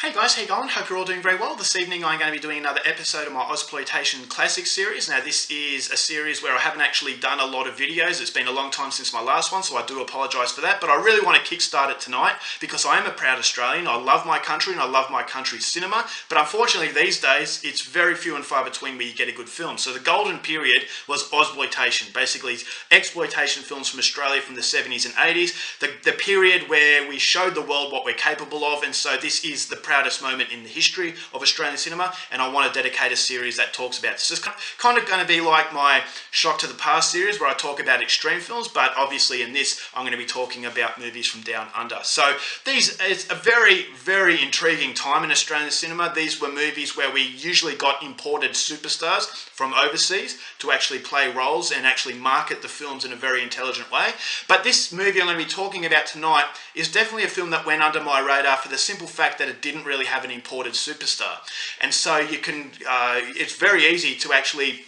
Hey guys, how you going? Hope you're all doing very well. This evening I'm going to be doing another episode of my Ozploitation Classics Series. Now this is a series where I haven't actually done a lot of videos. It's been a long time since my last one, so I do apologise for that. But I really want to kickstart it tonight because I am a proud Australian. I love my country and I love my country's cinema. But unfortunately these days it's very few and far between where you get a good film. So the golden period was Ozploitation, basically exploitation films from Australia from the 70s and 80s. The period where we showed the world what we're capable of, and so this is the proudest moment in the history of Australian cinema, and I want to dedicate a series that talks about this. It's kind of going to be like my Shock to the Past series where I talk about extreme films, but obviously in this I'm going to be talking about movies from down under. So it's a very, very intriguing time in Australian cinema. These were movies where we usually got imported superstars from overseas to actually play roles and actually market the films in a very intelligent way. But this movie I'm going to be talking about tonight is definitely a film that went under my radar for the simple fact that it didn't really have an imported superstar. And so you can, it's very easy to actually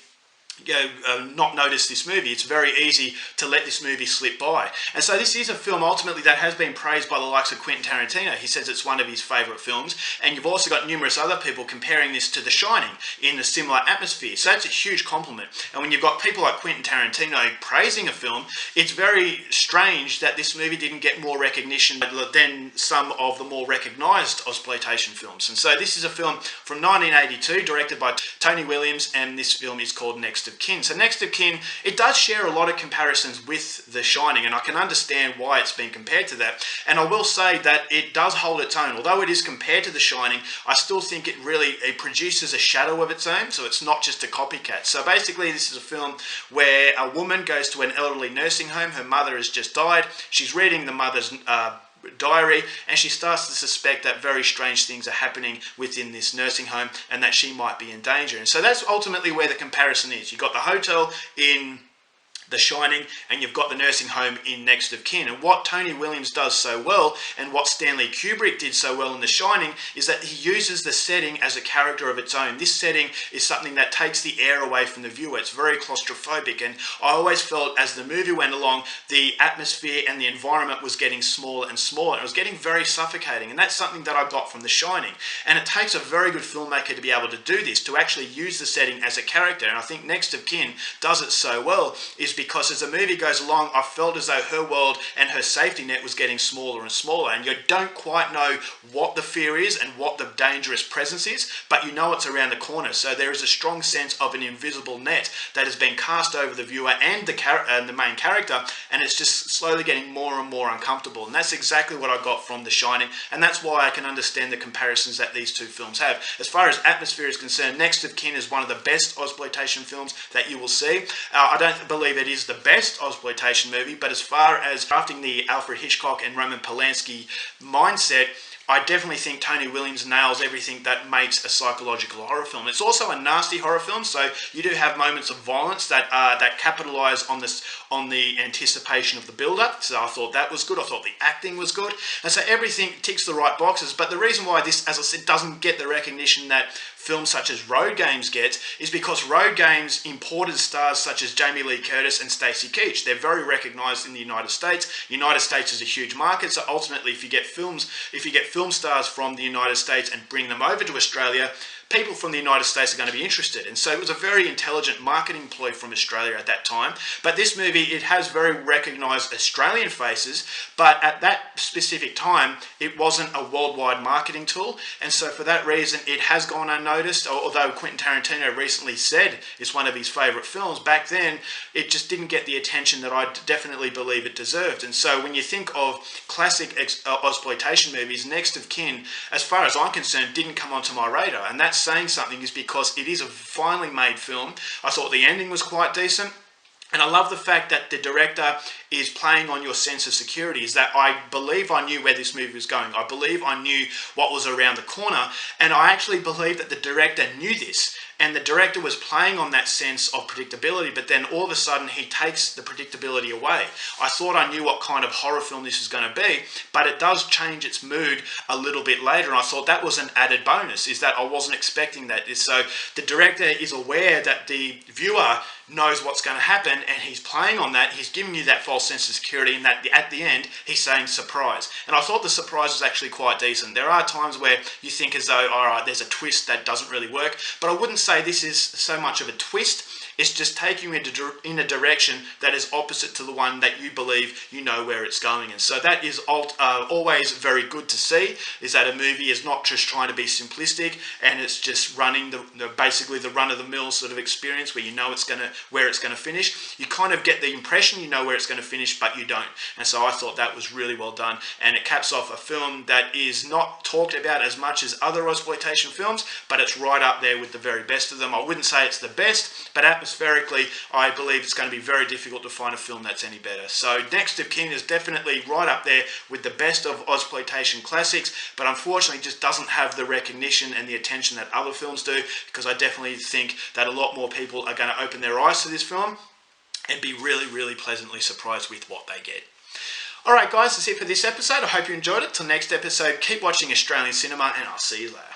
not notice this movie. It's very easy to let this movie slip by. And so this is a film ultimately that has been praised by the likes of Quentin Tarantino. He says it's one of his favourite films, and you've also got numerous other people comparing this to The Shining in a similar atmosphere. So that's a huge compliment. And when you've got people like Quentin Tarantino praising a film, it's very strange that this movie didn't get more recognition than some of the more recognised Ozploitation films. And so this is a film from 1982 directed by Tony Williams, and this film is called Next of Kin. So Next of Kin, it does share a lot of comparisons with The Shining, and I can understand why it's been compared to that. And I will say that it does hold its own. Although it is compared to The Shining, I still think it produces a shadow of its own, so it's not just a copycat. So basically this is a film where a woman goes to an elderly nursing home. Her mother has just died. She's reading the mother's diary, and she starts to suspect that very strange things are happening within this nursing home and that she might be in danger. And so that's ultimately where the comparison is. You've got the hotel in The Shining, and you've got the nursing home in Next of Kin. And what Tony Williams does so well, and what Stanley Kubrick did so well in The Shining, is that he uses the setting as a character of its own. This setting is something that takes the air away from the viewer. It's very claustrophobic, and I always felt as the movie went along, the atmosphere and the environment was getting smaller and smaller. It was getting very suffocating, and that's something that I got from The Shining. And it takes a very good filmmaker to be able to do this, to actually use the setting as a character. And I think Next of Kin does it so well, is because as the movie goes along, I felt as though her world and her safety net was getting smaller and smaller, and you don't quite know what the fear is and what the dangerous presence is, but you know it's around the corner. So there is a strong sense of an invisible net that has been cast over the viewer and the main character, and it's just slowly getting more and more uncomfortable. And that's exactly what I got from The Shining, and that's why I can understand the comparisons that these two films have. As far as atmosphere is concerned, Next of Kin is one of the best Ozploitation films that you will see. I don't believe it is the best Ozploitation movie, but as far as crafting the Alfred Hitchcock and Roman Polanski mindset, I definitely think Tony Williams nails everything that makes a psychological horror film. It's also a nasty horror film, so you do have moments of violence that capitalise on the anticipation of the build-up. So I thought that was good. I thought the acting was good, and so everything ticks the right boxes. But the reason why this, as I said, doesn't get the recognition that films such as Road Games get is because Road Games imported stars such as Jamie Lee Curtis and Stacy Keach. They're very recognised in the United States. United States is a huge market, so ultimately if you get film stars from the United States and bring them over to Australia, people from the United States are going to be interested. And so it was a very intelligent marketing ploy from Australia at that time. But this movie, it has very recognised Australian faces, but at that specific time, it wasn't a worldwide marketing tool. And so for that reason, it has gone unnoticed. Although Quentin Tarantino recently said it's one of his favourite films, back then, it just didn't get the attention that I definitely believe it deserved. And so when you think of classic Ozploitation movies, Next of Kin, as far as I'm concerned, didn't come onto my radar. And that's saying something, is because it is a finely made film. I thought the ending was quite decent. And I love the fact that the director is playing on your sense of security, is that I believe I knew where this movie was going. I believe I knew what was around the corner. And I actually believe that the director knew this. And the director was playing on that sense of predictability, but then all of a sudden he takes the predictability away. I thought I knew what kind of horror film this was going to be, but it does change its mood a little bit later. And I thought that was an added bonus, is that I wasn't expecting that. So the director is aware that the viewer knows what's going to happen, and he's playing on that. He's giving you that false sense of security, and that at the end he's saying surprise. And I thought the surprise was actually quite decent. There are times where you think as though, all right, there's a twist that doesn't really work, but I wouldn't say this is so much of a twist. It's just taking you in a direction that is opposite to the one that you believe you know where it's going. And so that is always very good to see, is that a movie is not just trying to be simplistic and it's just running basically the run-of-the-mill sort of experience where you know where it's going to finish. You kind of get the impression you know where it's going to finish, but you don't. And so I thought that was really well done, and it caps off a film that is not talked about as much as other Ozploitation films, but it's right up there with the very best of them. I wouldn't say it's the best, but atmospherically, I believe it's going to be very difficult to find a film that's any better. So Next of Kin is definitely right up there with the best of Ozploitation classics, but unfortunately just doesn't have the recognition and the attention that other films do, because I definitely think that a lot more people are going to open their eyes to this film and be really, really pleasantly surprised with what they get. Alright guys, that's it for this episode. I hope you enjoyed it. Till next episode, keep watching Australian cinema, and I'll see you later.